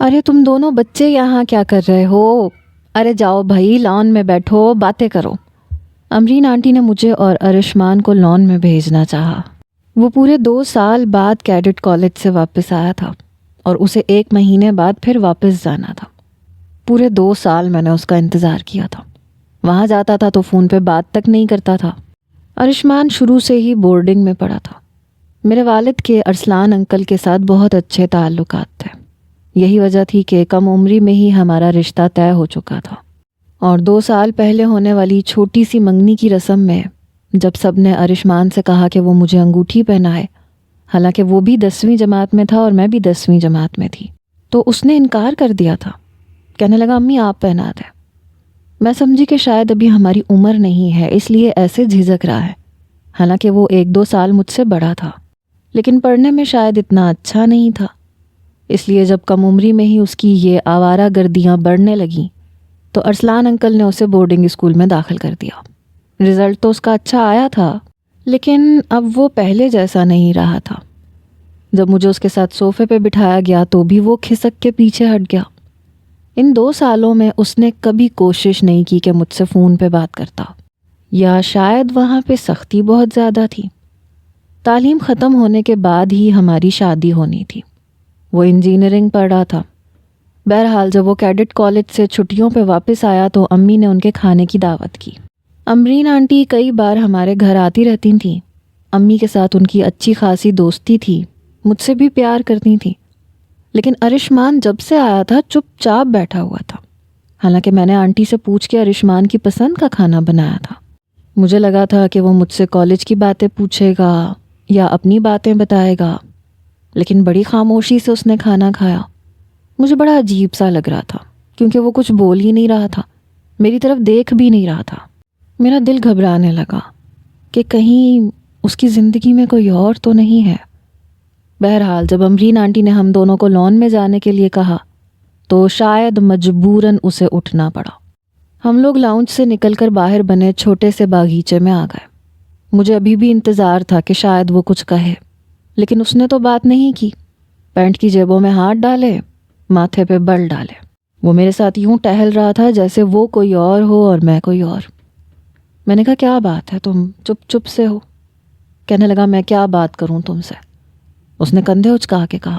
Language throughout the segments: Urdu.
ارے تم دونوں بچے یہاں کیا کر رہے ہو؟ ارے جاؤ بھائی، لان میں بیٹھو، باتیں کرو۔ امرین آنٹی نے مجھے اور ارشمان کو لان میں بھیجنا چاہا۔ وہ پورے 2 سال بعد کیڈٹ کالج سے واپس آیا تھا اور اسے 1 مہینے بعد پھر واپس جانا تھا۔ پورے 2 سال میں نے اس کا انتظار کیا تھا۔ وہاں جاتا تھا تو فون پہ بات تک نہیں کرتا تھا۔ ارشمان شروع سے ہی بورڈنگ میں پڑھا تھا۔ میرے والد کے ارسلان انکل کے ساتھ بہت اچھے تعلقات تھے۔ یہی وجہ تھی کہ کم عمری میں ہی ہمارا رشتہ طے ہو چکا تھا، اور 2 سال پہلے ہونے والی چھوٹی سی منگنی کی رسم میں جب سب نے ارشمان سے کہا کہ وہ مجھے انگوٹھی پہنائے، حالانکہ وہ بھی 10ویں جماعت میں تھا اور میں بھی 10ویں جماعت میں تھی، تو اس نے انکار کر دیا تھا۔ کہنے لگا امی آپ پہنا دیں۔ میں سمجھی کہ شاید ابھی ہماری عمر نہیں ہے اس لیے ایسے جھجک رہا ہے، حالانکہ وہ 1-2 سال مجھ سے بڑا تھا، لیکن پڑھنے میں شاید اتنا اچھا نہیں تھا۔ اس لیے جب کم عمری میں ہی اس کی یہ آوارہ گردیاں بڑھنے لگیں تو ارسلان انکل نے اسے بورڈنگ اسکول میں داخل کر دیا۔ رزلٹ تو اس کا اچھا آیا تھا، لیکن اب وہ پہلے جیسا نہیں رہا تھا۔ جب مجھے اس کے ساتھ صوفے پہ بٹھایا گیا تو بھی وہ کھسک کے پیچھے ہٹ گیا۔ ان 2 سالوں میں اس نے کبھی کوشش نہیں کی کہ مجھ سے فون پہ بات کرتا، یا شاید وہاں پہ سختی بہت زیادہ تھی۔ تعلیم ختم ہونے کے بعد ہی ہماری شادی ہونی تھی۔ وہ انجینئرنگ پڑھ رہا تھا۔ بہرحال جب وہ کیڈٹ کالج سے چھٹیوں پہ واپس آیا تو امی نے ان کے کھانے کی دعوت کی۔ امرین آنٹی کئی بار ہمارے گھر آتی رہتی تھیں۔ امی کے ساتھ ان کی اچھی خاصی دوستی تھی، مجھ سے بھی پیار کرتی تھیں، لیکن ارشمان جب سے آیا تھا چپ چاپ بیٹھا ہوا تھا۔ حالانکہ میں نے آنٹی سے پوچھ کے ارشمان کی پسند کا کھانا بنایا تھا۔ مجھے لگا تھا کہ وہ مجھ سے کالج کی باتیں پوچھے گا یا اپنی باتیں بتائے گا، لیکن بڑی خاموشی سے اس نے کھانا کھایا۔ مجھے بڑا عجیب سا لگ رہا تھا کیونکہ وہ کچھ بول ہی نہیں رہا تھا، میری طرف دیکھ بھی نہیں رہا تھا۔ میرا دل گھبرانے لگا کہ کہیں اس کی زندگی میں کوئی اور تو نہیں ہے۔ بہرحال جب امرین آنٹی نے ہم دونوں کو لان میں جانے کے لیے کہا تو شاید مجبوراً اسے اٹھنا پڑا۔ ہم لوگ لاؤنج سے نکل کر باہر بنے چھوٹے سے باغیچے میں آ گئے۔ مجھے ابھی بھی انتظار تھا کہ شاید وہ کچھ کہے، لیکن اس نے تو بات نہیں کی۔ پینٹ کی جیبوں میں ہاتھ ڈالے، ماتھے پہ بل ڈالے۔ وہ میرے ساتھ یوں ٹہل رہا تھا جیسے وہ کوئی اور ہو اور میں کوئی اور۔ میں نے کہا کیا بات ہے، تم چپ چپ سے ہو؟ کہنے لگا میں کیا بات کروں تم سے؟ اس نے کندھے اچکا کے کہا۔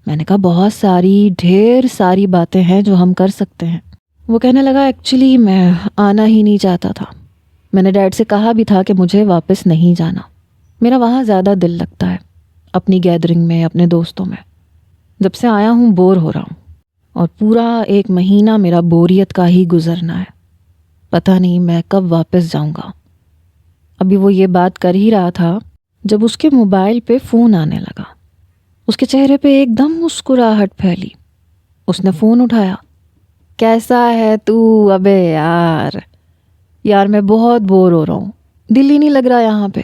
میں نے کہا بہت ساری، ڈھیر ساری باتیں ہیں جو ہم کر سکتے ہیں۔ وہ کہنے لگا ایکچولی میں آنا ہی نہیں چاہتا تھا۔ میں نے ڈیڈ سے کہا بھی تھا کہ مجھے واپس نہیں جانا، میرا وہاں زیادہ دل لگتا ہے، اپنی گیدرنگ میں، اپنے دوستوں میں۔ جب سے آیا ہوں بور ہو رہا ہوں، اور پورا 1 مہینہ میرا بوریت کا ہی گزرنا ہے۔ پتہ نہیں میں کب واپس جاؤں گا۔ ابھی وہ یہ بات کر ہی رہا تھا جب اس کے موبائل پہ فون آنے لگا۔ اس کے چہرے پہ ایک دم مسکراہٹ پھیلی۔ اس نے فون اٹھایا۔ کیسا ہے تو؟ ابے یار میں بہت بور ہو رہا ہوں، دل ہی نہیں لگ رہا یہاں پہ۔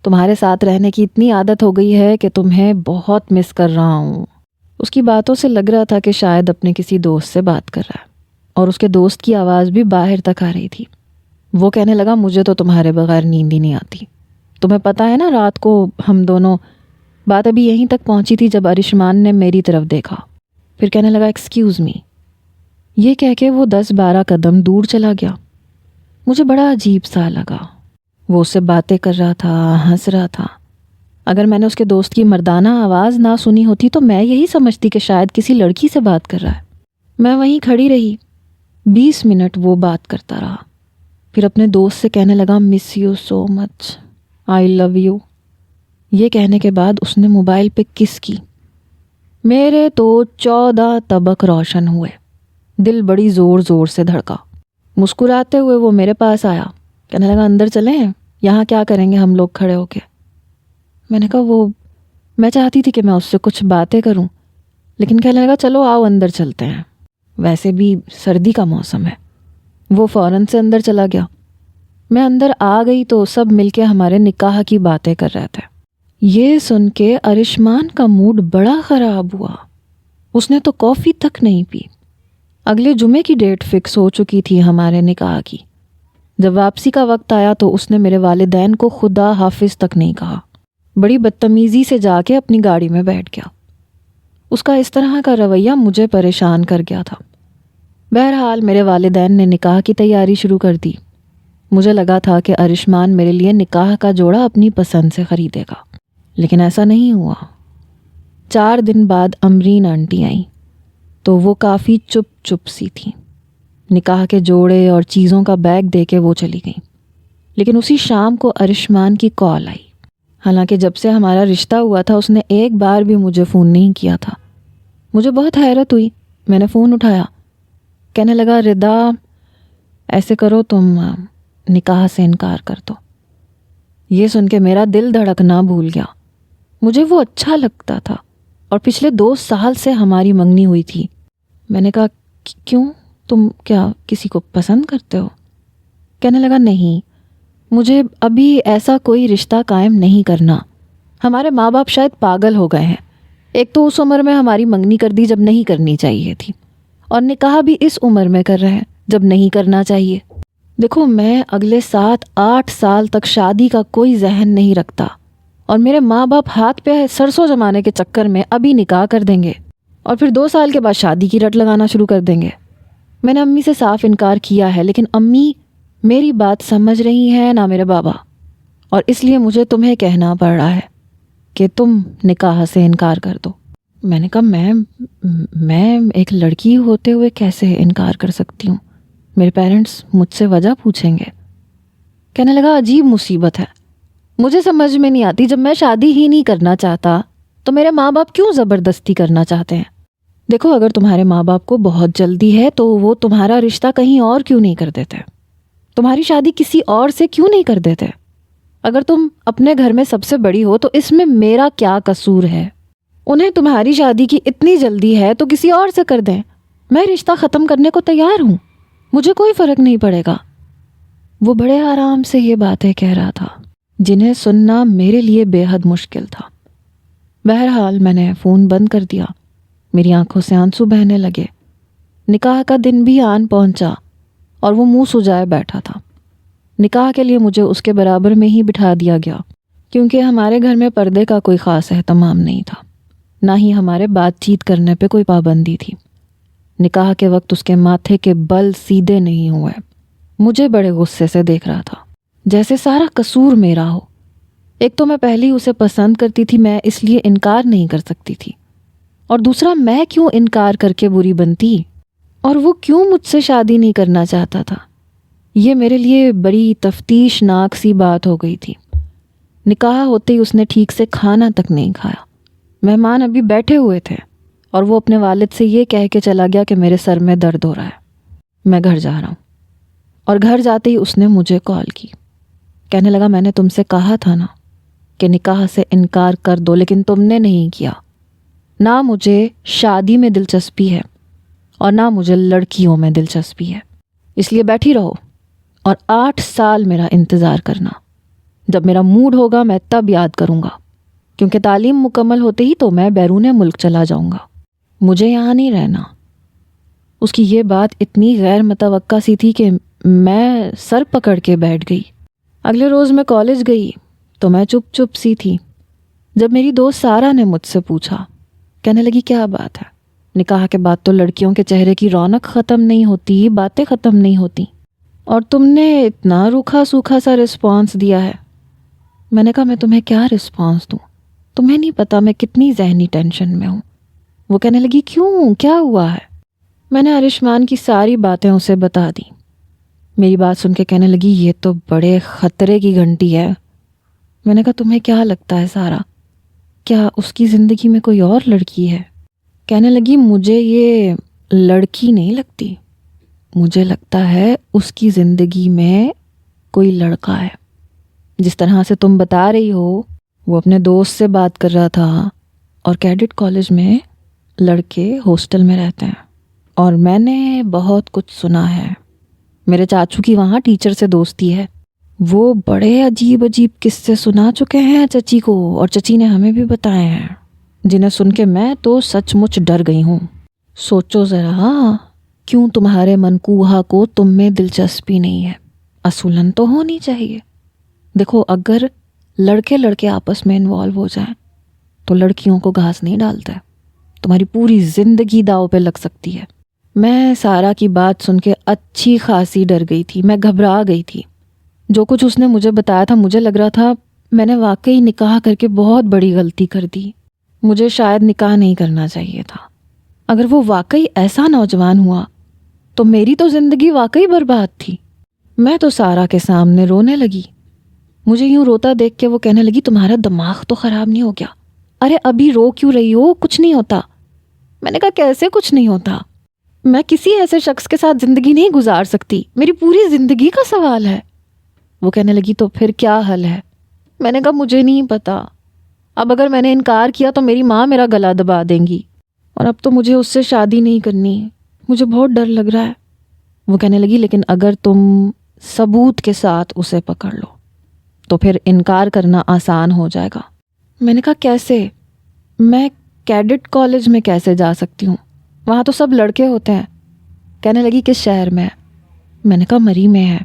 تمہارے ساتھ رہنے کی اتنی عادت ہو گئی ہے کہ تمہیں بہت مس کر رہا ہوں۔ اس کی باتوں سے لگ رہا تھا کہ شاید اپنے کسی دوست سے بات کر رہا ہے، اور اس کے دوست کی آواز بھی باہر تک آ رہی تھی۔ وہ کہنے لگا مجھے تو تمہارے بغیر نیند ہی نہیں آتی۔ تمہیں پتہ ہے نا رات کو ہم دونوں، بات ابھی یہیں تک پہنچی تھی جب ارشمان نے میری طرف دیکھا۔ پھر کہنے لگا ایکسکیوز می، یہ کہہ کے وہ 10-12 قدم دور چلا گیا۔ مجھے بڑا عجیب سا لگا۔ وہ اس سے باتیں کر رہا تھا، ہنس رہا تھا۔ اگر میں نے اس کے دوست کی مردانہ آواز نہ سنی ہوتی تو میں یہی سمجھتی کہ شاید کسی لڑکی سے بات کر رہا ہے۔ میں وہیں کھڑی رہی۔ 20 منٹ وہ بات کرتا رہا، پھر اپنے دوست سے کہنے لگا miss you so much, I love you. یہ کہنے کے بعد اس نے موبائل پہ کس کی۔ میرے تو 14 طبق روشن ہوئے، دل بڑی زور زور سے دھڑکا۔ مسکراتے ہوئے وہ میرے پاس آیا، کہنے لگا اندر چلیں، یہاں کیا کریں گے ہم لوگ کھڑے ہو کے؟ میں نے کہا میں چاہتی تھی کہ میں اس سے کچھ باتیں کروں، لیکن کہنے لگا چلو آؤ اندر چلتے ہیں، ویسے بھی سردی کا موسم ہے۔ وہ فوراً سے اندر چلا گیا۔ میں اندر آ گئی تو سب مل کے ہمارے نکاح کی باتیں کر رہے تھے۔ یہ سن کے ارشمان کا موڈ بڑا خراب ہوا۔ اس نے تو کافی تک نہیں پی۔ اگلے جمعے کی ڈیٹ فکس ہو چکی تھی ہمارے نکاح کی۔ جب واپسی کا وقت آیا تو اس نے میرے والدین کو خدا حافظ تک نہیں کہا، بڑی بدتمیزی سے جا کے اپنی گاڑی میں بیٹھ گیا۔ اس کا اس طرح کا رویہ مجھے پریشان کر گیا تھا۔ بہرحال میرے والدین نے نکاح کی تیاری شروع کر دی۔ مجھے لگا تھا کہ ارشمان میرے لیے نکاح کا جوڑا اپنی پسند سے خریدے گا، لیکن ایسا نہیں ہوا۔ 4 دن بعد امرین آنٹی آئیں تو وہ کافی چپ سی تھیں۔ نکاح کے جوڑے اور چیزوں کا بیگ دے کے وہ چلی گئیں، لیکن اسی شام کو ارشمان کی کال آئی۔ حالانکہ جب سے ہمارا رشتہ ہوا تھا اس نے ایک بار بھی مجھے فون نہیں کیا تھا۔ مجھے بہت حیرت ہوئی، میں نے فون اٹھایا۔ کہنے لگا ردا ایسے کرو تم نکاح سے انکار کر دو۔ یہ سن کے میرا دل دھڑکنا بھول گیا۔ مجھے وہ اچھا لگتا تھا اور پچھلے 2 سال سے ہماری منگنی ہوئی تھی۔ میں نے کہا کیوں، تم کیا کسی کو پسند کرتے ہو؟ کہنے لگا نہیں، مجھے ابھی ایسا کوئی رشتہ قائم نہیں کرنا۔ ہمارے ماں باپ شاید پاگل ہو گئے ہیں۔ ایک تو اس عمر میں ہماری منگنی کر دی جب نہیں کرنی چاہیے تھی، اور نکاح بھی اس عمر میں کر رہے ہیں جب نہیں کرنا چاہیے۔ دیکھو میں اگلے 7-8 سال تک شادی کا کوئی ذہن نہیں رکھتا، اور میرے ماں باپ ہاتھ پہ سرسوں جمانے کے چکر میں ابھی نکاح کر دیں گے اور پھر 2 سال کے بعد شادی کی رٹ لگانا شروع کر دیں گے۔ میں نے امی سے صاف انکار کیا ہے، لیکن امی میری بات سمجھ رہی ہیں نہ میرے بابا، اور اس لیے مجھے تمہیں کہنا پڑ رہا ہے کہ تم نکاح سے انکار کر دو۔ میں نے کہا میں ایک لڑکی ہوتے ہوئے کیسے انکار کر سکتی ہوں؟ میرے پیرنٹس مجھ سے وجہ پوچھیں گے۔ کہنے لگا عجیب مصیبت ہے، مجھے سمجھ میں نہیں آتی، جب میں شادی ہی نہیں کرنا چاہتا تو میرے ماں باپ کیوں زبردستی کرنا چاہتے ہیں؟ دیکھو اگر تمہارے ماں باپ کو بہت جلدی ہے تو وہ تمہارا رشتہ کہیں اور کیوں نہیں کر دیتے؟ تمہاری شادی کسی اور سے کیوں نہیں کر دیتے؟ اگر تم اپنے گھر میں سب سے بڑی ہو تو اس میں میرا کیا قصور ہے؟ انہیں تمہاری شادی کی اتنی جلدی ہے تو کسی اور سے کر دیں، میں رشتہ ختم کرنے کو تیار ہوں، مجھے کوئی فرق نہیں پڑے گا۔ وہ بڑے آرام سے یہ باتیں کہہ رہا تھا جنہیں سننا میرے لیے بے حد مشکل تھا۔ بہرحال میں نے فون بند کر دیا۔ میری آنکھوں سے آنسو بہنے لگے۔ نکاح کا دن بھی آن پہنچا اور وہ منہ سجائے بیٹھا تھا۔ نکاح کے لیے مجھے اس کے برابر میں ہی بٹھا دیا گیا، کیونکہ ہمارے گھر میں پردے کا کوئی خاص اہتمام نہیں تھا، نہ ہی ہمارے بات چیت کرنے پہ کوئی پابندی تھی۔ نکاح کے وقت اس کے ماتھے کے بل سیدھے نہیں ہوئے۔ مجھے بڑے غصے سے دیکھ رہا تھا، جیسے سارا قصور میرا ہو۔ ایک تو میں پہلی اسے پسند کرتی تھی، میں اس لیے انکار نہیں کر سکتی تھی، اور دوسرا میں کیوں انکار کر کے بری بنتی، اور وہ کیوں مجھ سے شادی نہیں کرنا چاہتا تھا؟ یہ میرے لیے بڑی تفتیش ناک سی بات ہو گئی تھی۔ نکاح ہوتے ہی اس نے ٹھیک سے کھانا تک نہیں کھایا۔ مہمان ابھی بیٹھے ہوئے تھے اور وہ اپنے والد سے یہ کہہ کے چلا گیا کہ میرے سر میں درد ہو رہا ہے، میں گھر جا رہا ہوں۔ اور گھر جاتے ہی اس نے مجھے کال کی۔ کہنے لگا میں نے تم سے کہا تھا نا کہ نکاح سے انکار کر دو، لیکن تم نے نہیں کیا۔ نہ مجھے شادی میں دلچسپی ہے اور نہ مجھے لڑکیوں میں دلچسپی ہے، اس لیے بیٹھی رہو اور 8 سال میرا انتظار کرنا۔ جب میرا موڈ ہوگا میں تب یاد کروں گا، کیونکہ تعلیم مکمل ہوتے ہی تو میں بیرون ملک چلا جاؤں گا، مجھے یہاں نہیں رہنا۔ اس کی یہ بات اتنی غیر متوقع سی تھی کہ میں سر پکڑ کے بیٹھ گئی۔ اگلے روز میں کالج گئی تو میں چپ سی تھی۔ جب میری دوست سارا نے مجھ سے پوچھا، کہنے لگی کیا بات ہے؟ نکاح کے بعد تو لڑکیوں کے چہرے کی رونق ختم نہیں ہوتی، باتیں ختم نہیں ہوتی، اور تم نے اتنا روکھا سوکھا سا رسپانس دیا ہے۔ میں نے کہا میں تمہیں کیا رسپانس دوں؟ تمہیں نہیں پتا میں کتنی ذہنی ٹینشن میں ہوں۔ وہ کہنے لگی کیوں، کیا ہوا ہے؟ میں نے ارشمان کی ساری باتیں اسے بتا دی۔ میری بات سن کے کہنے لگی یہ تو بڑے خطرے کی گھنٹی ہے۔ میں نے کہا تمہیں کیا لگتا ہے سارا، کیا اس کی زندگی میں کوئی اور لڑکی ہے؟ کہنے لگی مجھے یہ لڑکی نہیں لگتی، مجھے لگتا ہے اس کی زندگی میں کوئی لڑکا ہے۔ جس طرح سے تم بتا رہی ہو وہ اپنے دوست سے بات کر رہا تھا، اور کیڈٹ کالج میں لڑکے ہاسٹل میں رہتے ہیں، اور میں نے بہت کچھ سنا ہے۔ میرے چاچو کی وہاں ٹیچر سے دوستی ہے، وہ بڑے عجیب قصے سنا چکے ہیں چچی کو، اور چچی نے ہمیں بھی بتائے ہیں، جنہیں سن کے میں تو سچ مچ ڈر گئی ہوں۔ سوچو ذرا، کیوں تمہارے منکوہا کو تم میں دلچسپی نہیں ہے؟ اصولاً تو ہونی چاہیے۔ دیکھو اگر لڑکے آپس میں انوالو ہو جائیں تو لڑکیوں کو گھاس نہیں ڈالتا ہے، تمہاری پوری زندگی داؤ پہ لگ سکتی ہے۔ میں سارا کی بات سن کے اچھی خاصی ڈر گئی تھی، میں گھبرا گئی تھی۔ جو کچھ اس نے مجھے بتایا تھا مجھے لگ رہا تھا میں نے واقعی نکاح کر کے بہت بڑی غلطی کر دی، مجھے شاید نکاح نہیں کرنا چاہیے تھا۔ اگر وہ واقعی ایسا نوجوان ہوا تو میری تو زندگی واقعی برباد تھی۔ میں تو سارا کے سامنے رونے لگی۔ مجھے یوں روتا دیکھ کے وہ کہنے لگی تمہارا دماغ تو خراب نہیں ہو گیا؟ ارے ابھی رو کیوں رہی ہو؟ کچھ نہیں ہوتا۔ میں نے کہا کیسے کچھ نہیں ہوتا؟ میں کسی ایسے شخص کے ساتھ زندگی نہیں گزار سکتی، میری پوری زندگی کا سوال ہے۔ وہ کہنے لگی تو پھر کیا حل ہے؟ میں نے کہا مجھے نہیں پتا، اب اگر میں نے انکار کیا تو میری ماں میرا گلا دبا دیں گی، اور اب تو مجھے اس سے شادی نہیں کرنی، مجھے بہت ڈر لگ رہا ہے۔ وہ کہنے لگی لیکن اگر تم ثبوت کے ساتھ اسے پکڑ لو تو پھر انکار کرنا آسان ہو جائے گا۔ میں نے کہا کیسے؟ میں کیڈٹ کالج میں کیسے جا سکتی ہوں؟ وہاں تو سب لڑکے ہوتے ہیں۔ کہنے لگی کس شہر میں؟ میں نے کہا مری میں ہے۔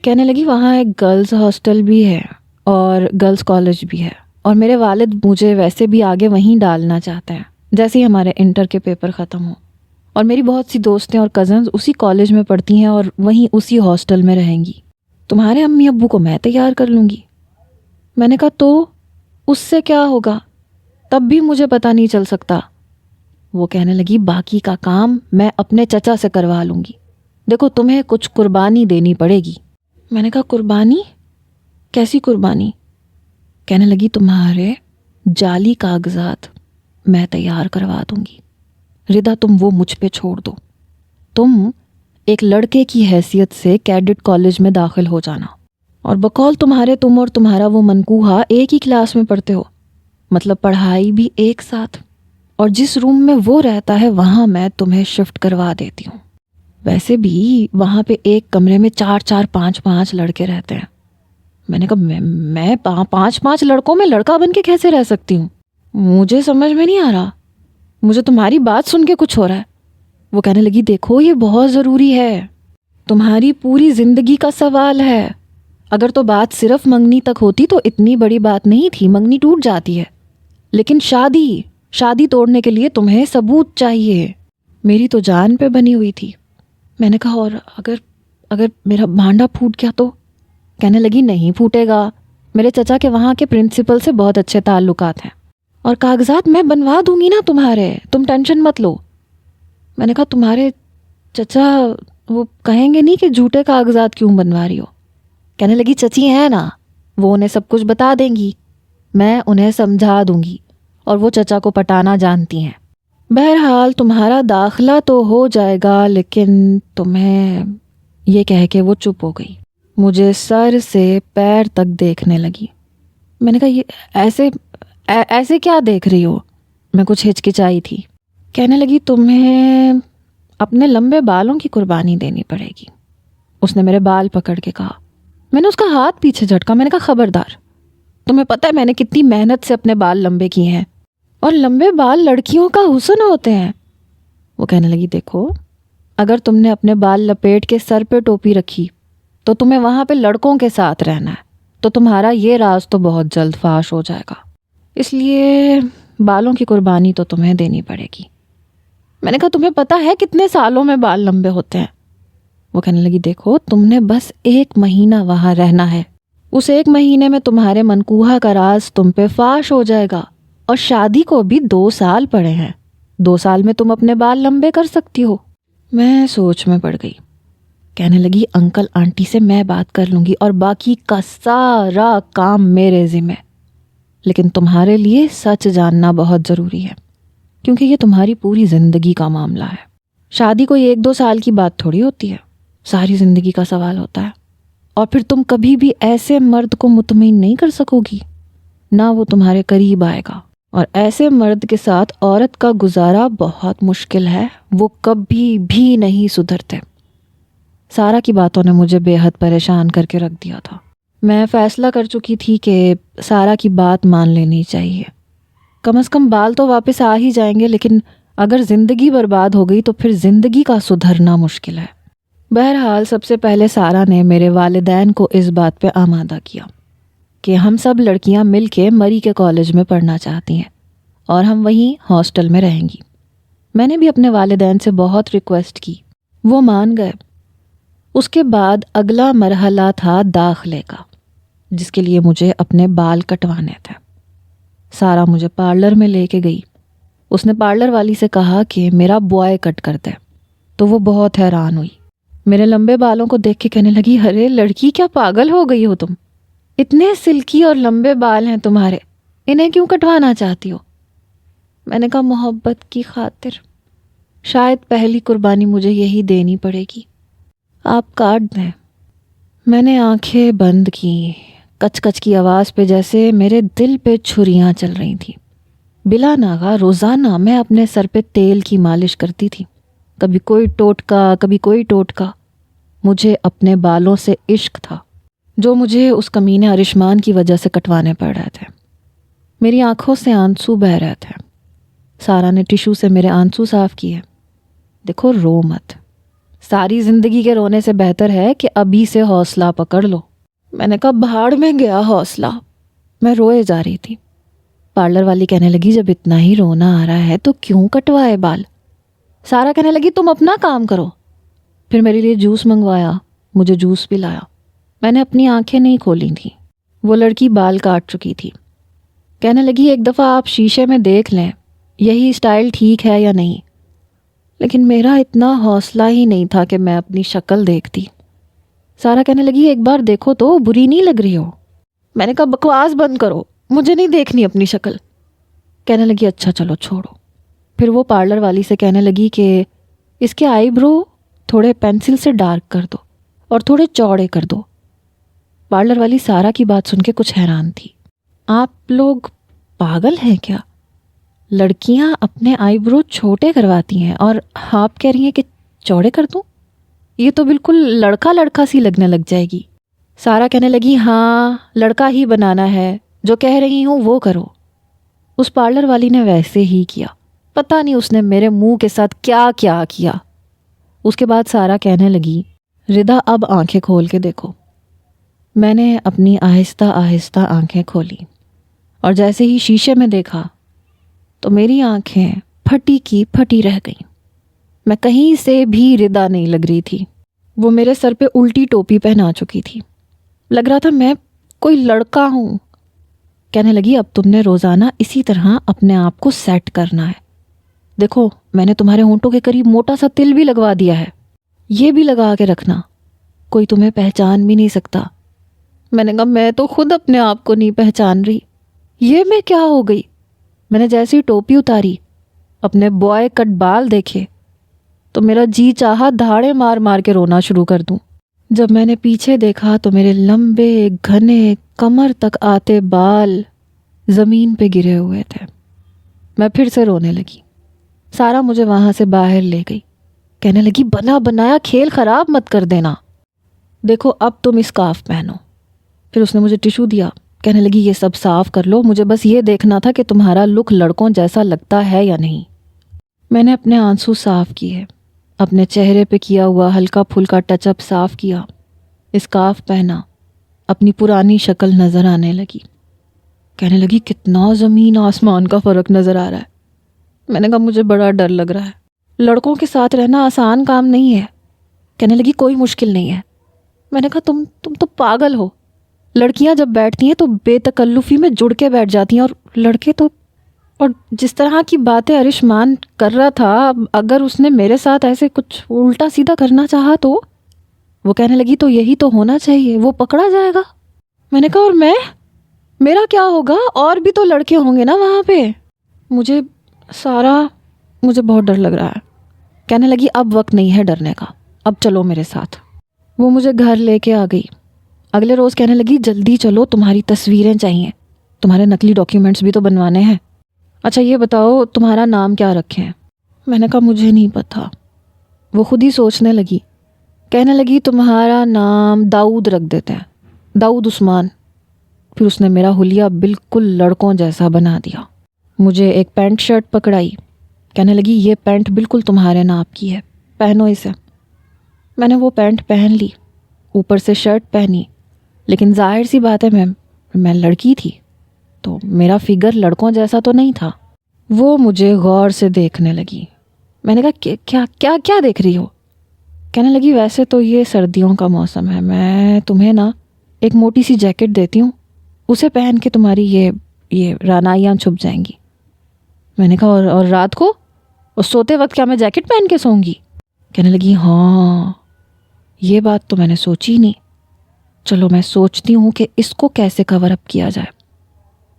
کہنے لگی وہاں ایک گرلز ہاسٹل بھی ہے اور گرلز کالج بھی ہے، اور میرے والد مجھے ویسے بھی آگے وہیں ڈالنا چاہتے ہیں جیسے ہی ہمارے انٹر کے پیپر ختم ہوں، اور میری بہت سی دوستیں اور کزنز اسی کالج میں پڑھتی ہیں اور وہیں اسی ہاسٹل میں رہیں گی۔ تمہارے امی ابو کو میں تیار کر لوں گی۔ میں نے کہا تو اس سے کیا ہوگا؟ تب بھی مجھے پتہ نہیں چل سکتا۔ وہ کہنے لگی باقی کا کام میں اپنے چچا سے کروا لوں گی، دیکھو تمہیں کچھ قربانی دینی پڑے گی۔ میں نے کہا قربانی؟ کیسی قربانی؟ کہنے لگی تمہارے جعلی کاغذات میں تیار کروا دوں گی، ردا تم وہ مجھ پہ چھوڑ دو، تم ایک لڑکے کی حیثیت سے کیڈٹ کالج میں داخل ہو جانا، اور بقول تمہارے تم اور تمہارا وہ منکوہا ایک ہی کلاس میں پڑھتے ہو، مطلب پڑھائی بھی ایک ساتھ، اور جس روم میں وہ رہتا ہے وہاں میں تمہیں شفٹ کروا دیتی ہوں۔ ویسے بھی وہاں پہ ایک کمرے میں 4 5 لڑکے رہتے ہیں۔ میں نے کہا میں 5 لڑکوں میں لڑکا بن کے کیسے رہ سکتی ہوں؟ مجھے سمجھ میں نہیں آ رہا، مجھے تمہاری بات سن کے کچھ ہو رہا ہے۔ وہ کہنے لگی دیکھو یہ بہت ضروری ہے، تمہاری پوری زندگی کا سوال ہے۔ اگر تو بات صرف منگنی تک ہوتی تو اتنی بڑی بات نہیں تھی، منگنی ٹوٹ جاتی ہے، لیکن شادی توڑنے کے لیے تمہیں ثبوت چاہیے۔ میری تو جان پہ بنی ہوئی تھی۔ میں نے کہا اور اگر میرا بھانڈا پھوٹ گیا تو؟ کہنے لگی نہیں پھوٹے گا، میرے چچا کے وہاں کے پرنسپل سے بہت اچھے تعلقات ہیں، اور کاغذات میں بنوا دوں گی نا تمہارے، تم ٹینشن مت لو۔ میں نے کہا تمہارے چچا وہ کہیں گے نہیں کہ جھوٹے کاغذات کیوں بنوا رہی ہو؟ کہنے لگی چچی ہیں نا، وہ انہیں سب کچھ بتا دیں گی، میں انہیں سمجھا دوں گی، اور وہ چچا کو پٹانا جانتی ہیں۔ بہرحال تمہارا داخلہ تو ہو جائے گا، لیکن تمہیں یہ کہہ کے وہ چپ ہو گئی، مجھے سر سے پیر تک دیکھنے لگی۔ میں نے کہا یہ ایسے کیا دیکھ رہی ہو؟ میں کچھ ہچکچائی تھی۔ کہنے لگی تمہیں اپنے لمبے بالوں کی قربانی دینی پڑے گی۔ اس نے میرے بال پکڑ کے کہا۔ میں نے اس کا ہاتھ پیچھے جھٹکا۔ میں نے کہا خبردار، تمہیں پتہ ہے میں نے کتنی محنت سے اپنے بال لمبے کیے ہیں، اور لمبے بال لڑکیوں کا حسن ہوتے ہیں۔ وہ کہنے لگی دیکھو اگر تم نے اپنے بال لپیٹ کے سر پہ ٹوپی رکھی تو تمہیں وہاں پہ لڑکوں کے ساتھ رہنا ہے، تو تمہارا یہ راز تو بہت جلد فاش ہو جائے گا، اس لیے بالوں کی قربانی تو تمہیں دینی پڑے گی۔ میں نے کہا تمہیں پتہ ہے کتنے سالوں میں بال لمبے ہوتے ہیں؟ وہ کہنے لگی دیکھو تم نے بس 1 مہینہ وہاں رہنا ہے، اس 1 مہینے میں تمہارے منکوہا کا راز تم پہ فاش ہو جائے گا، اور شادی کو بھی 2 سال پڑے ہیں، 2 سال میں تم اپنے بال لمبے کر سکتی ہو۔ میں سوچ میں پڑ گئی۔ کہنے لگی انکل آنٹی سے میں بات کر لوں گی اور باقی کا سارا کام میرے ذمہ، لیکن تمہارے لیے سچ جاننا بہت ضروری ہے، کیونکہ یہ تمہاری پوری زندگی کا معاملہ ہے۔ شادی کوئی 1-2 سال کی بات تھوڑی ہوتی ہے، ساری زندگی کا سوال ہوتا ہے، اور پھر تم کبھی بھی ایسے مرد کو مطمئن نہیں کر سکو گی، نہ وہ تمہارے قریب آئے گا، اور ایسے مرد کے ساتھ عورت کا گزارا بہت مشکل ہے، وہ کبھی بھی نہیں سدھرتے۔ سارا کی باتوں نے مجھے بے حد پریشان کر کے رکھ دیا تھا۔ میں فیصلہ کر چکی تھی کہ سارا کی بات مان لینی چاہیے، کم از کم بال تو واپس آ ہی جائیں گے، لیکن اگر زندگی برباد ہو گئی تو پھر زندگی کا سدھرنا مشکل ہے۔ بہرحال سب سے پہلے سارا نے میرے والدین کو اس بات پہ آمادہ کیا کہ ہم سب لڑکیاں مل کے مری کے کالج میں پڑھنا چاہتی ہیں، اور ہم وہیں ہاسٹل میں رہیں گی۔ میں نے بھی اپنے والدین سے بہت ریکویسٹ کی، وہ مان گئے۔ اس کے بعد اگلا مرحلہ تھا داخلے کا، جس کے لیے مجھے اپنے بال کٹوانے تھے۔ سارا مجھے پارلر میں لے کے گئی۔ اس نے پارلر والی سے کہا کہ میرا بوائے کٹ کر دے، تو وہ بہت حیران ہوئی۔ میرے لمبے بالوں کو دیکھ کے کہنے لگی، ارے لڑکی کیا پاگل ہو گئی ہو تم؟ اتنے سلکی اور لمبے بال ہیں تمہارے، انہیں کیوں کٹوانا چاہتی ہو؟ میں نے کہا محبت کی خاطر، شاید پہلی قربانی مجھے یہی دینی پڑے گی، آپ کاٹ دیں۔ میں نے آنکھیں بند کی، کچ کچ کی آواز پہ جیسے میرے دل پہ چھریاں چل رہی تھیں۔ بلا ناغہ روزانہ میں اپنے سر پہ تیل کی مالش کرتی تھی، کبھی کوئی ٹوٹکا کبھی کوئی ٹوٹکا۔ مجھے اپنے بالوں سے عشق تھا، جو مجھے اس کمینے ارشمان کی وجہ سے کٹوانے پڑ رہے تھے۔ میری آنکھوں سے آنسو بہہ رہے تھے۔ سارا نے ٹیشو سے میرے آنسو صاف کیے۔ دیکھو رو مت، ساری زندگی کے رونے سے بہتر ہے کہ ابھی سے حوصلہ پکڑ لو۔ میں نے کہا بھاڑ میں گیا حوصلہ، میں روئے جا رہی تھی۔ پارلر والی کہنے لگی جب اتنا ہی رونا آ رہا ہے تو کیوں کٹوائے بال؟ سارا کہنے لگی تم اپنا کام کرو۔ پھر میرے لیے جوس منگوایا، مجھے جوس پلایا۔ میں نے اپنی آنکھیں نہیں کھولی تھیں۔ وہ لڑکی بال کاٹ چکی تھی۔ کہنے لگی ایک دفعہ آپ شیشے میں دیکھ لیں یہی اسٹائل ٹھیک ہے یا نہیں۔ لیکن میرا اتنا حوصلہ ہی نہیں تھا کہ میں اپنی شکل دیکھتی۔ سارا کہنے لگی ایک بار دیکھو تو، بری نہیں لگ رہی ہو؟ میں نے کہا بکواس بند کرو، مجھے نہیں دیکھنی اپنی شکل۔ کہنے لگی اچھا چلو چھوڑو۔ پھر وہ پارلر والی سے کہنے لگی کہ اس کے آئی برو تھوڑے پینسل سے ڈارک کر دو اور تھوڑے چوڑے کر دو۔ پارلر والی سارا کی بات سن کے کچھ حیران تھی۔ آپ لوگ پاگل ہیں کیا؟ لڑکیاں اپنے آئی برو چھوٹے کرواتی ہیں اور آپ کہہ رہی ہیں کہ چوڑے کر دوں؟ یہ تو بالکل لڑکا لڑکا سی لگنے لگ جائے گی۔ سارا کہنے لگی ہاں لڑکا ہی بنانا ہے، جو کہہ رہی ہوں وہ کرو۔ اس پارلر والی نے ویسے ہی کیا، پتہ نہیں اس نے میرے منہ کے ساتھ کیا کیا کیا۔ اس کے بعد سارا کہنے لگی ردا اب آنکھیں کھول کے دیکھو۔ میں نے اپنی آہستہ آہستہ آنکھیں کھولی اور جیسے ہی شیشے میں دیکھا تو میری آنکھیں پھٹی کی پھٹی رہ گئیں۔ میں کہیں سے بھی ردا نہیں لگ رہی تھی۔ وہ میرے سر پہ الٹی ٹوپی پہنا چکی تھی، لگ رہا تھا میں کوئی لڑکا ہوں۔ کہنے لگی اب تم نے روزانہ اسی طرح اپنے آپ کو سیٹ کرنا ہے۔ دیکھو میں نے تمہارے ہونٹوں کے قریب موٹا سا تل بھی لگوا دیا ہے، یہ بھی لگا کے رکھنا، کوئی تمہیں پہچان بھی نہیں سکتا۔ میں نے کہا میں تو خود اپنے آپ کو نہیں پہچان رہی، یہ میں کیا ہو گئی؟ میں نے جیسی ٹوپی اتاری، اپنے بوائے کٹ بال دیکھے تو میرا جی چاہا دھاڑے مار مار کے رونا شروع کر دوں۔ جب میں نے پیچھے دیکھا تو میرے لمبے گھنے کمر تک آتے بال زمین پہ گرے ہوئے تھے۔ میں پھر سے رونے لگی۔ سارا مجھے وہاں سے باہر لے گئی، کہنے لگی بنا بنایا کھیل خراب مت کر دینا، دیکھو اب تم اسکارف پہنو۔ پھر اس نے مجھے ٹیشو دیا، کہنے لگی یہ سب صاف کر لو، مجھے بس یہ دیکھنا تھا کہ تمہارا لک لڑکوں جیسا لگتا ہے یا نہیں۔ میں نے اپنے آنسو صاف کیے، اپنے چہرے پہ کیا ہوا ہلکا پھلکا ٹچ اپ صاف کیا، اسکارف پہنا، اپنی پرانی شکل نظر آنے لگی۔ کہنے لگی کتنا زمین آسمان کا فرق نظر آ رہا ہے۔ میں نے کہا مجھے بڑا ڈر لگ رہا ہے، لڑکوں کے ساتھ رہنا آسان کام نہیں ہے۔ کہنے لگی کوئی مشکل نہیں ہے۔ میں نے کہا تم تو پاگل ہو، لڑکیاں جب بیٹھتی ہیں تو بے تکلفی میں جڑ کے بیٹھ جاتی ہیں، اور لڑکے تو، اور جس طرح کی باتیں ارشمان کر رہا تھا، اگر اس نے میرے ساتھ ایسے کچھ الٹا سیدھا کرنا چاہا تو؟ وہ کہنے لگی تو یہی تو ہونا چاہیے، وہ پکڑا جائے گا۔ میں نے کہا اور میں، میرا کیا ہوگا؟ اور بھی تو لڑکے ہوں گے نا وہاں پہ۔ مجھے بہت ڈر لگ رہا ہے۔ کہنے لگی اب وقت نہیں ہے ڈرنے کا، اب چلو میرے ساتھ۔ وہ مجھے گھر لے کے آ گئی۔ اگلے روز کہنے لگی جلدی چلو، تمہاری تصویریں چاہیے، تمہارے نقلی ڈاکیومنٹس بھی تو بنوانے ہیں۔ اچھا یہ بتاؤ تمہارا نام کیا رکھیں؟ میں نے کہا مجھے نہیں پتا۔ وہ خود ہی سوچنے لگی، کہنے لگی تمہارا نام داؤد رکھ دیتے ہیں، داؤد عثمان۔ پھر اس نے میرا حلیہ بالکل لڑکوں جیسا بنا دیا۔ مجھے ایک پینٹ شرٹ پکڑائی، کہنے لگی یہ پینٹ بالکل تمہارے ناپ کی ہے، پہنو اسے۔ میں نے وہ پینٹ پہن لی، اوپر سے شرٹ پہنی، لیکن ظاہر سی بات ہے میں لڑکی تھی تو میرا فگر لڑکوں جیسا تو نہیں تھا۔ وہ مجھے غور سے دیکھنے لگی. میں نے کہا کیا کیا کیا دیکھ رہی ہو؟ کہنے لگی ویسے تو یہ سردیوں کا موسم ہے، میں تمہیں نا ایک موٹی سی جیکٹ دیتی ہوں، اسے پہن کے تمہاری یہ رانائیاں چھپ جائیں گی. میں نے کہا اور رات کو اور سوتے وقت کیا میں جیکٹ پہن کے سوں گی؟ کہنے لگی ہاں یہ بات تو میں نے سوچی نہیں، چلو میں سوچتی ہوں کہ اس کو کیسے کور اپ کیا جائے.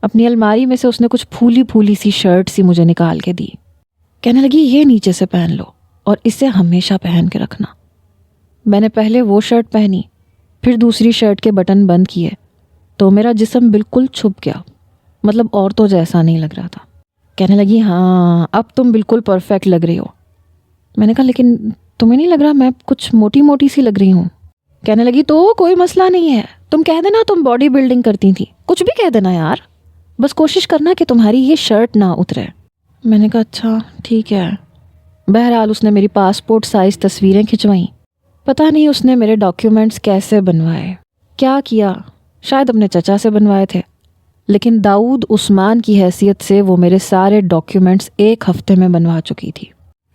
اپنی الماری میں سے اس نے کچھ پھولی پھولی سی شرٹ سی مجھے نکال کے دی. کہنے لگی یہ نیچے سے پہن لو اور اسے ہمیشہ پہن کے رکھنا. میں نے پہلے وہ شرٹ پہنی، پھر دوسری شرٹ کے بٹن بند کیے تو میرا جسم بالکل چھپ گیا، مطلب عورتوں جیسا نہیں لگ رہا تھا. کہنے لگی ہاں اب تم بالکل پرفیکٹ لگ رہی ہو. میں نے کہا لیکن تمہیں نہیں لگ رہا میں کچھ موٹی موٹی سی لگ رہی ہوں؟ کہنے لگی تو کوئی مسئلہ نہیں ہے، تم کہہ دینا تم باڈی بلڈنگ کرتی تھی، کچھ بھی کہہ دینا یار، بس کوشش کرنا کہ تمہاری یہ شرٹ نہ اترے. میں نے کہا اچھا ٹھیک ہے. بہرحال اس نے میری پاسپورٹ سائز تصویریں کھنچوائیں. پتہ نہیں اس نے میرے ڈاکیومنٹس کیسے بنوائے، کیا کیا، شاید اپنے چچا سے بنوائے تھے، لیکن داؤد عثمان کی حیثیت سے وہ میرے سارے ڈاکیومنٹس ایک ہفتے میں بنوا چکی تھی.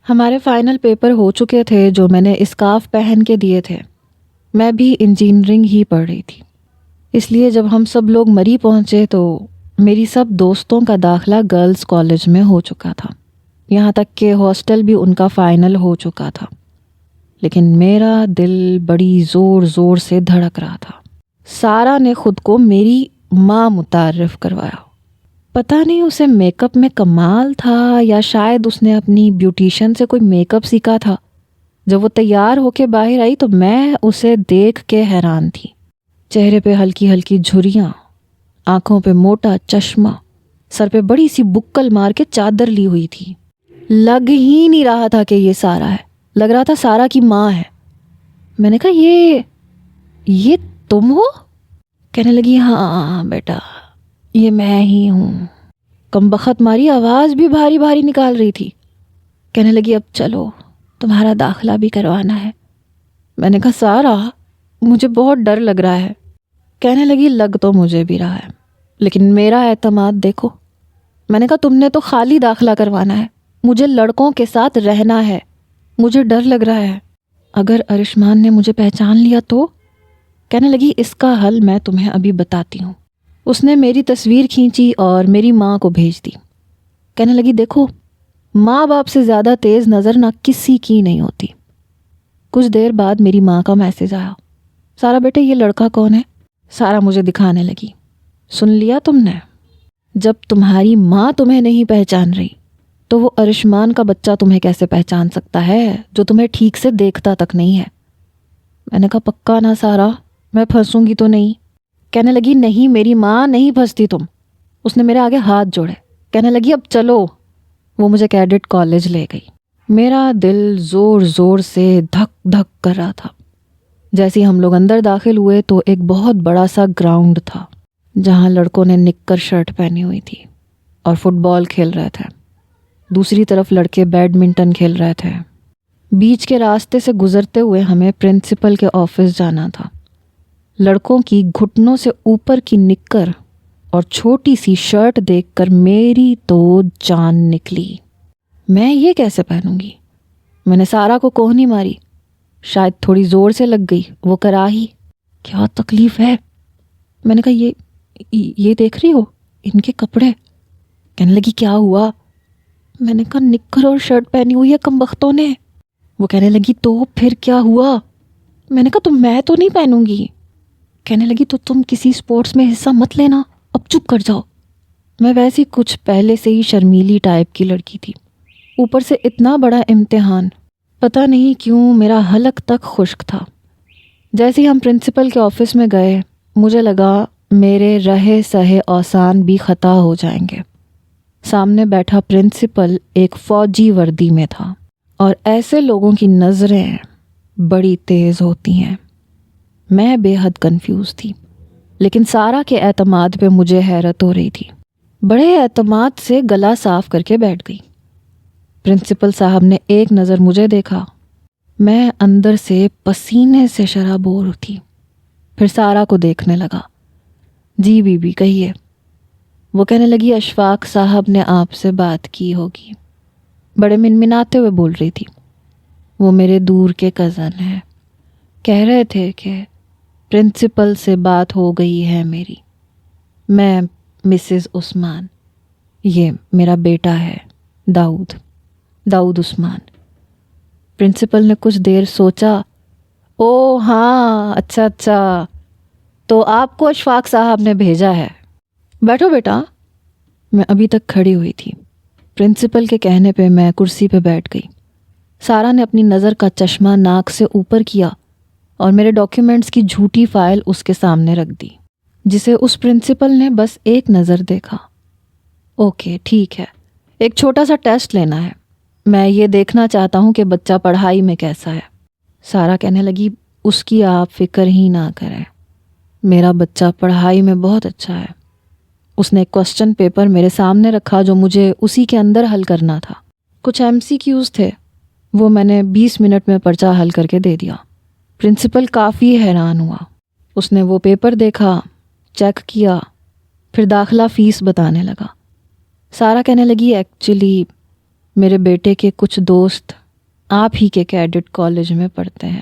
ہمارے فائنل پیپر ہو چکے تھے جو میں نے اسکارف پہن کے دیے تھے. میں بھی انجینئرنگ ہی پڑھ رہی تھی، اس لیے جب ہم سب لوگ مری پہنچے تو میری سب دوستوں کا داخلہ گرلز کالج میں ہو چکا تھا، یہاں تک کہ ہاسٹل بھی ان کا فائنل ہو چکا تھا. لیکن میرا دل بڑی زور زور سے دھڑک رہا تھا. سارا نے خود کو میری ماں متعارف کروایا. پتہ نہیں اسے میک اپ میں کمال تھا یا شاید اس نے اپنی بیوٹیشین سے کوئی میک اپ سیکھا تھا. جب وہ تیار ہو کے باہر آئی تو میں اسے دیکھ کے حیران تھی. چہرے پہ ہلکی ہلکی جھریاں، آنکھوں پہ موٹا چشمہ، سر پہ بڑی سی بکل مار کے چادر لی ہوئی تھی. لگ ہی نہیں رہا تھا کہ یہ سارا ہے، لگ رہا تھا سارا کی ماں ہے. میں نے کہا یہ تم ہو؟ کہنے لگی ہاں بیٹا یہ میں ہی ہوں. کم بخت ماری آواز بھی بھاری بھاری نکال رہی تھی. کہنے لگی اب چلو تمہارا داخلہ بھی کروانا ہے. میں نے کہا سارا مجھے بہت ڈر لگ رہا ہے. کہنے لگی لگ تو مجھے بھی رہا ہے لیکن میرا اعتماد دیکھو. میں نے کہا تم نے تو خالی داخلہ کروانا ہے، مجھے لڑکوں کے ساتھ رہنا ہے، مجھے ڈر لگ رہا ہے. اگر ارشمان نے مجھے پہچان لیا تو؟ کہنے لگی اس کا حل میں تمہیں ابھی بتاتی ہوں. اس نے میری تصویر کھینچی اور میری ماں کو بھیج دی. کہنے لگی دیکھو ماں باپ سے زیادہ تیز نظر نہ کسی کی نہیں ہوتی. کچھ دیر بعد میری ماں کا میسج آیا، سارا بیٹے یہ لڑکا کون ہے؟ سارا مجھے دکھانے لگی. سن لیا تم نے؟ جب تمہاری ماں تمہیں نہیں پہچان رہی تو وہ ارشمان کا بچہ تمہیں کیسے پہچان سکتا ہے جو تمہیں ٹھیک سے دیکھتا تک نہیں ہے. میں نے کہا پکا نا سارا، میں پھنسوں گی تو نہیں؟ کہنے لگی نہیں میری ماں نہیں پھنستی تم. اس نے میرے آگے ہاتھ جوڑے. کہنے لگی اب چلو. وہ مجھے کیڈٹ کالج لے گئی. میرا دل زور زور سے دھک دھک کر رہا تھا. جیسے ہم لوگ اندر داخل ہوئے تو ایک بہت بڑا سا گراؤنڈ تھا جہاں لڑکوں نے نکر شرٹ پہنی ہوئی تھی اور فٹ بال کھیل رہے تھے. دوسری طرف لڑکے بیڈمنٹن کھیل رہے تھے. بیچ کے راستے سے گزرتے ہوئے ہمیں پرنسپل کے آفس جانا تھا. لڑکوں کی گھٹنوں سے اوپر کی نکر اور چھوٹی سی شرٹ دیکھ کر میری تو جان نکلی. میں یہ کیسے پہنوں گی؟ میں نے سارا کو کوہنی ماری. شاید تھوڑی زور سے لگ گئی، وہ کراہی. کیا تکلیف ہے؟ میں نے کہا یہ دیکھ رہی ہو ان کے کپڑے؟ کہنے لگی کیا ہوا؟ میں نے کہا نکر اور شرٹ پہنی ہوئی ہے کم بختوں نے. وہ کہنے لگی تو پھر کیا ہوا؟ میں نے کہا میں تو نہیں پہنوں گی. کہنے لگی تو تم کسی سپورٹس میں حصہ مت لینا، اب چپ کر جاؤ. میں ویسی کچھ پہلے سے ہی شرمیلی ٹائپ کی لڑکی تھی، اوپر سے اتنا بڑا امتحان. پتہ نہیں کیوں میرا حلق تک خشک تھا. جیسے ہی ہم پرنسپل کے آفس میں گئے مجھے لگا میرے رہے سہے اوسان بھی خطا ہو جائیں گے. سامنے بیٹھا پرنسپل ایک فوجی وردی میں تھا اور ایسے لوگوں کی نظریں بڑی تیز ہوتی ہیں. میں بے حد کنفیوز تھی لیکن سارا کے اعتماد پہ مجھے حیرت ہو رہی تھی. بڑے اعتماد سے گلا صاف کر کے بیٹھ گئی. پرنسپل صاحب نے ایک نظر مجھے دیکھا. میں اندر سے پسینے سے شرابور تھی. پھر سارا کو دیکھنے لگا. جی بی بی کہیے. وہ کہنے لگی اشفاق صاحب نے آپ سے بات کی ہوگی. بڑے منمناتے ہوئے بول رہی تھی. وہ میرے دور کے کزن ہیں. کہہ رہے تھے کہ پرنسپل سے بات ہو گئی ہے میری. میں مسز عثمان، یہ میرا بیٹا ہے داؤد عثمان. پرنسپل نے کچھ دیر سوچا. او ہاں، اچھا، تو آپ کو اشفاق صاحب نے بھیجا ہے. بیٹھو بیٹا. میں ابھی تک کھڑی ہوئی تھی. پرنسپل کے کہنے پہ میں کرسی پہ بیٹھ گئی. سارا نے اپنی نظر کا چشمہ ناک سے اوپر کیا اور میرے ڈاکیومنٹس کی جھوٹی فائل اس کے سامنے رکھ دی، جسے اس پرنسپل نے بس ایک نظر دیکھا. اوکے ٹھیک ہے، ایک چھوٹا سا ٹیسٹ لینا ہے. میں یہ دیکھنا چاہتا ہوں کہ بچہ پڑھائی میں کیسا ہے. سارا کہنے لگی اس کی آپ فکر ہی نہ کریں، میرا بچہ پڑھائی میں بہت اچھا ہے. اس نے ایک کوسچن پیپر میرے سامنے رکھا جو مجھے اسی کے اندر حل کرنا تھا. کچھ MCQs تھے، وہ میں نے 20 منٹ میں پرچہ حل کر کے دے دیا. پرنسپل کافی حیران ہوا. اس نے وہ پیپر دیکھا، چیک کیا، پھر داخلہ فیس بتانے لگا. سارا کہنے لگی ایکچولی میرے بیٹے کے کچھ دوست آپ ہی کے کیڈٹ کالج میں پڑھتے ہیں.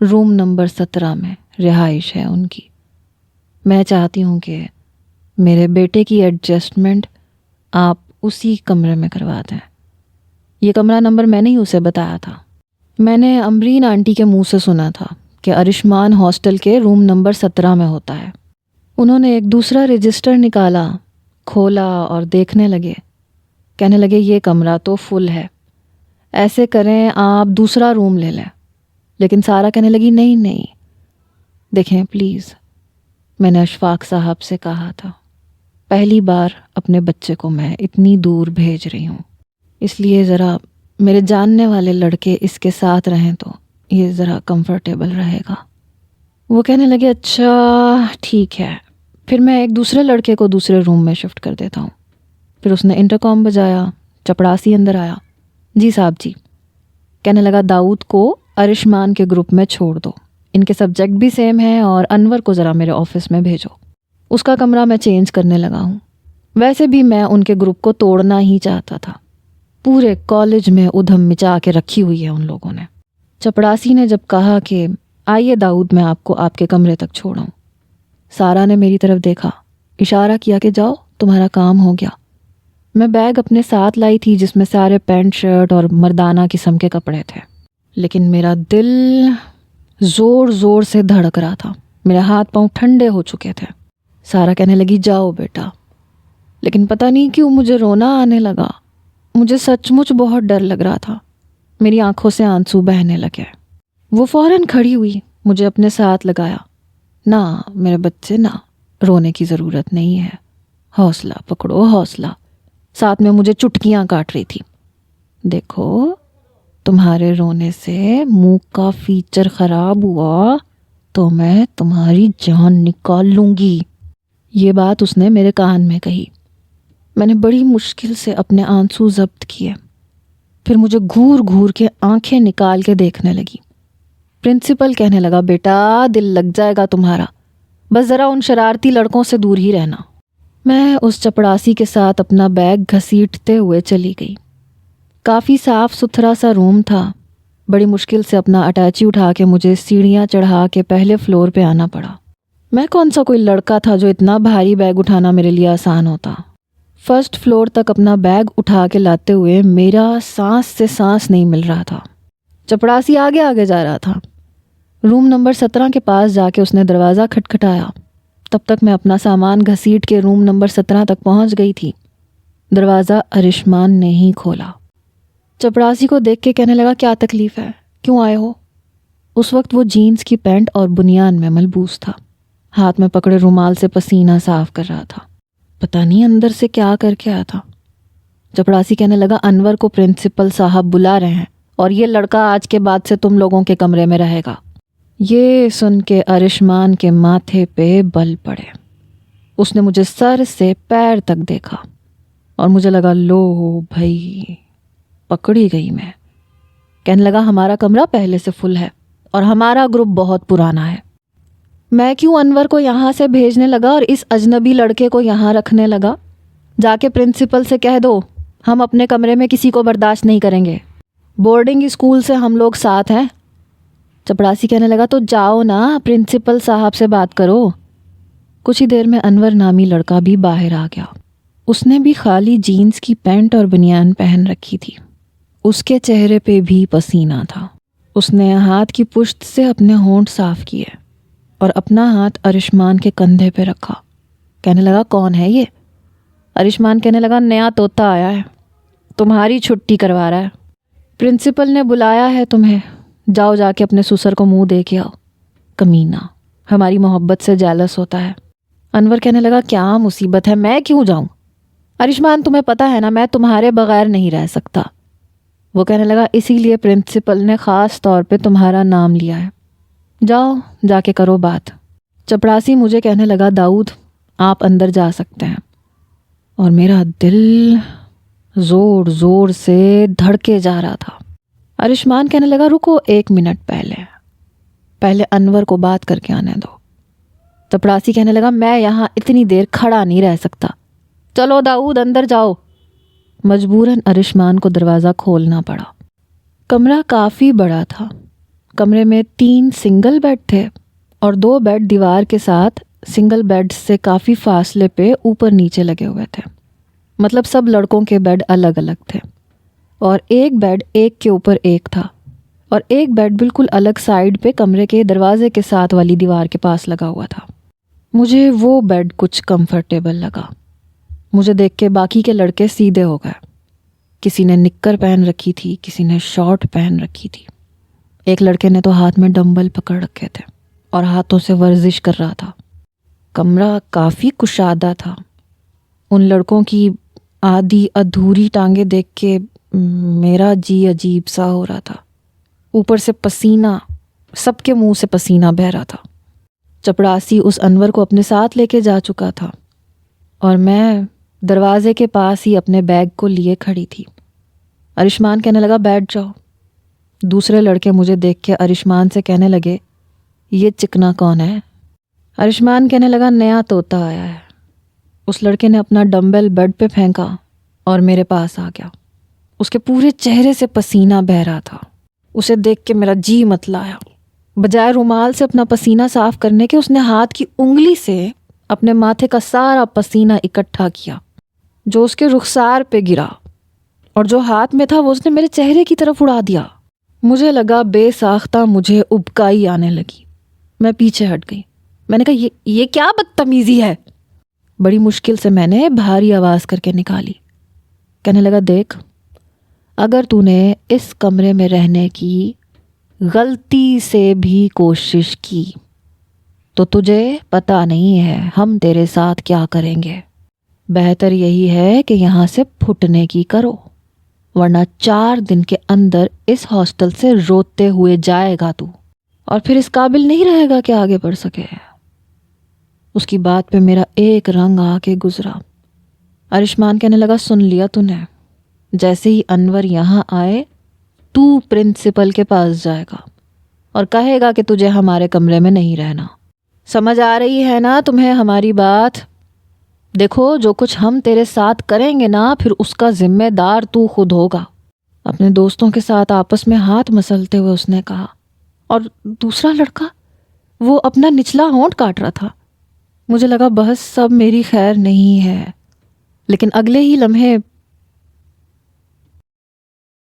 روم نمبر 17 میں رہائش ہے ان کی. میں چاہتی ہوں کہ میرے بیٹے کی ایڈجسٹمنٹ آپ اسی کمرے میں کروا دیں. یہ کمرہ نمبر میں نے ہی اسے بتایا تھا. میں نے امرین آنٹی کے منہ سے سنا تھا کہ ارشمان ہاسٹل کے روم نمبر 17 میں ہوتا ہے. انہوں نے ایک دوسرا رجسٹر نکالا، کھولا اور دیکھنے لگے. کہنے لگے یہ کمرہ تو فل ہے، ایسے کریں آپ دوسرا روم لے لیں. لیکن سارا کہنے لگی نہیں دیکھیں پلیز، میں نے اشفاق صاحب سے کہا تھا پہلی بار اپنے بچے کو میں اتنی دور بھیج رہی ہوں، اس لیے ذرا میرے جاننے والے لڑکے اس کے ساتھ رہیں تو یہ ذرا کمفرٹیبل رہے گا. وہ کہنے لگے اچھا ٹھیک ہے، پھر میں ایک دوسرے لڑکے کو دوسرے روم میں شفٹ کر دیتا ہوں. پھر اس نے انٹرکام بجایا. چپڑاسی اندر آیا. جی صاحب جی. کہنے لگا داؤد کو ارشمان کے گروپ میں چھوڑ دو، ان کے سبجیکٹ بھی سیم ہیں، اور انور کو ذرا میرے آفس میں بھیجو. اس کا کمرہ میں چینج کرنے لگا ہوں. ویسے بھی میں ان کے گروپ کو توڑنا ہی چاہتا تھا. پورے کالج میں ادھم مچا کے رکھی ہوئی ہے ان لوگوں نے. چپڑاسی نے جب کہا کہ آئیے داؤد میں آپ کو آپ کے کمرے تک چھوڑاؤں، سارا نے میری طرف دیکھا، اشارہ کیا کہ جاؤ تمہارا کام ہو گیا. میں بیگ اپنے ساتھ لائی تھی جس میں سارے پینٹ شرٹ اور مردانہ قسم کے کپڑے تھے، لیکن میرا دل زور زور سے دھڑک رہا تھا. میرے ہاتھ پاؤں ٹھنڈے ہو چکے تھے. سارا کہنے لگی جاؤ بیٹا، لیکن پتہ نہیں کیوں مجھے رونا آنے لگا. مجھے سچ مچ بہت ڈر لگ رہا تھا. میری آنکھوں سے آنسو بہنے لگے. وہ فوراً کھڑی ہوئی، مجھے اپنے ساتھ لگایا. نہ میرے بچے نہ، رونے کی ضرورت نہیں ہے، حوصلہ پکڑو حوصلہ. ساتھ میں مجھے چٹکیاں کاٹ رہی تھی. دیکھو تمہارے رونے سے منہ کا فیچر خراب ہوا تو میں تمہاری جان نکال لوں گی. یہ بات اس نے میرے کان میں کہی. میں نے بڑی مشکل سے اپنے آنسو ضبط کیے. پھر مجھے گھور گھور کے آنکھیں نکال کے دیکھنے لگی. پرنسپل کہنے لگا بیٹا دل لگ جائے گا تمہارا، بس ذرا ان شرارتی لڑکوں سے دور ہی رہنا. میں اس چپڑاسی کے ساتھ اپنا بیگ گھسیٹتے ہوئے چلی گئی. کافی صاف ستھرا سا روم تھا. بڑی مشکل سے اپنا اٹیچی اٹھا کے مجھے سیڑھیاں چڑھا کے پہلے فلور پہ آنا پڑا. میں کون سا کوئی لڑکا تھا جو اتنا بھاری بیگ اٹھانا میرے لیے آسان ہوتا. فرسٹ فلور تک اپنا بیگ اٹھا کے لاتے ہوئے میرا سانس سے سانس نہیں مل رہا تھا. چپڑاسی آگے آگے جا رہا تھا. روم نمبر 17 کے پاس جا کے اس نے دروازہ کھٹکھٹایا. تب تک میں اپنا سامان گھسیٹ کے روم نمبر 17 تک پہنچ گئی تھی. دروازہ ارشمان نے ہی کھولا. چپڑاسی کو دیکھ کے کہنے لگا کیا تکلیف ہے، کیوں آئے ہو؟ اس وقت وہ جینز کی پینٹ اور بنیان میں ملبوس تھا. ہاتھ میں پکڑے رومال سے پسینہ صاف کر رہا تھا. پتہ نہیں اندر سے کیا کر کے آیا تھا. چپڑاسی کہنے لگا انور کو پرنسپل صاحب بلا رہے ہیں اور یہ لڑکا آج کے بعد سے تم لوگوں کے کمرے میں رہے گا. یہ سن کے ارشمان کے ماتھے پہ بل پڑے. اس نے مجھے سر سے پیر تک دیکھا اور مجھے لگا لو بھائی پکڑی گئی میں. کہنے لگا ہمارا کمرہ پہلے سے فل ہے اور ہمارا گروپ بہت پرانا ہے. میں کیوں انور کو یہاں سے بھیجنے لگا اور اس اجنبی لڑکے کو یہاں رکھنے لگا؟ جا کے پرنسپل سے کہہ دو ہم اپنے کمرے میں کسی کو برداشت نہیں کریں گے، بورڈنگ اسکول سے ہم لوگ ساتھ ہیں۔ چپڑاسی کہنے لگا تو جاؤ نا، پرنسپل صاحب سے بات کرو۔ کچھ ہی دیر میں انور نامی لڑکا بھی باہر آ گیا۔ اس نے بھی خالی جینز کی پینٹ اور بنیان پہن رکھی تھی۔ اس کے چہرے پہ بھی پسینہ تھا۔ اس نے ہاتھ کی پشت سے اپنے ہونٹ صاف کیے اور اپنا ہاتھ ارشمان کے کندھے پہ رکھا۔ کہنے لگا کون ہے یہ؟ ارشمان کہنے لگا نیا طوطا آیا ہے، تمہاری چھٹی کروا رہا ہے، پرنسپل نے بلایا ہے تمہیں، جاؤ جا کے اپنے سسر کو منہ دے کے آؤ۔ کمینہ ہماری محبت سے جیلس ہوتا ہے۔ انور کہنے لگا کیا مصیبت ہے، میں کیوں جاؤں؟ ارشمان تمہیں پتہ ہے نا میں تمہارے بغیر نہیں رہ سکتا۔ وہ کہنے لگا اسی لیے پرنسپل نے خاص طور پہ تمہارا نام لیا ہے، جاؤ جا کے کرو بات۔ چپڑاسی مجھے کہنے لگا داؤد آپ اندر جا سکتے ہیں، اور میرا دل زور زور سے دھڑکے جا رہا تھا۔ ارشمان کہنے لگا رکو 1 منٹ، پہلے انور کو بات کر کے آنے دو۔ چپڑاسی کہنے لگا میں یہاں اتنی دیر کھڑا نہیں رہ سکتا، چلو داؤد اندر جاؤ۔ مجبوراً ارشمان کو دروازہ کھولنا پڑا۔ کمرہ کافی بڑا تھا۔ کمرے میں 3 سنگل بیڈ تھے اور 2 بیڈ دیوار کے ساتھ سنگل بیڈ سے کافی فاصلے پہ اوپر نیچے لگے ہوئے تھے، مطلب سب لڑکوں کے بیڈ الگ الگ تھے، اور ایک بیڈ ایک کے اوپر ایک تھا، اور ایک بیڈ بالکل الگ سائیڈ پہ کمرے کے دروازے کے ساتھ والی دیوار کے پاس لگا ہوا تھا۔ مجھے وہ بیڈ کچھ کمفرٹیبل لگا۔ مجھے دیکھ کے باقی کے لڑکے سیدھے ہو گئے۔ کسی نے نکر پہن رکھی تھی، کسی نے شارٹ پہن رکھی تھی، ایک لڑکے نے تو ہاتھ میں ڈمبل پکڑ رکھے تھے اور ہاتھوں سے ورزش کر رہا تھا۔ کمرہ کافی کشادہ تھا۔ ان لڑکوں کی آدھی ادھوری ٹانگیں دیکھ کے میرا جی عجیب سا ہو رہا تھا۔ اوپر سے پسینہ، سب کے منہ سے پسینہ بہہ رہا تھا۔ چپڑاسی اس انور کو اپنے ساتھ لے کے جا چکا تھا اور میں دروازے کے پاس ہی اپنے بیگ کو لیے کھڑی تھی۔ ارشمان کہنے لگا بیٹھ جاؤ۔ دوسرے لڑکے مجھے دیکھ کے ارشمان سے کہنے لگے یہ چکنا کون ہے؟ ارشمان کہنے لگا نیا طوطا آیا ہے۔ اس لڑکے نے اپنا ڈمبل بیڈ پہ پھینکا اور میرے پاس آ گیا۔ اس کے پورے چہرے سے پسینہ بہہ رہا تھا۔ اسے دیکھ کے میرا جی متلایا۔ بجائے رومال سے اپنا پسینہ صاف کرنے کے اس نے ہاتھ کی انگلی سے اپنے ماتھے کا سارا پسینہ اکٹھا کیا جو اس کے رخسار پہ گرا، اور جو ہاتھ میں تھا وہ اس نے میرے چہرے کی طرف اڑا دیا۔ مجھے لگا بے ساختہ مجھے ابکائی آنے لگی۔ میں پیچھے ہٹ گئی۔ میں نے کہا یہ کیا بدتمیزی ہے؟ بڑی مشکل سے میں نے بھاری آواز کر کے نکالی۔ کہنے لگا دیکھ، اگر تو نے اس کمرے میں رہنے کی غلطی سے بھی کوشش کی تو تجھے پتہ نہیں ہے ہم تیرے ساتھ کیا کریں گے۔ بہتر یہی ہے کہ یہاں سے پھٹنے کی کرو، ورنہ 4 دن کے اندر اس ہاسٹل سے روتے ہوئے جائے گا تو، اور پھر اس قابل نہیں رہے گا کہ آگے بڑھ سکے۔ اس کی بات پہ میرا ایک رنگ آ کے گزرا۔ ارشمان کہنے لگا سن لیا تو نے، جیسے ہی انور یہاں آئے تو پرنسپل کے پاس جائے گا اور کہے گا کہ تجھے ہمارے کمرے میں نہیں رہنا۔ سمجھ آ رہی ہے نا تمہیں ہماری بات؟ دیکھو جو کچھ ہم تیرے ساتھ کریں گے نا پھر اس کا ذمہ دار تو خود ہوگا۔ اپنے دوستوں کے ساتھ آپس میں ہاتھ مسلتے ہوئے اس نے کہا، اور دوسرا لڑکا وہ اپنا نچلا ہونٹ کاٹ رہا تھا۔ مجھے لگا بس سب میری خیر نہیں ہے، لیکن اگلے ہی لمحے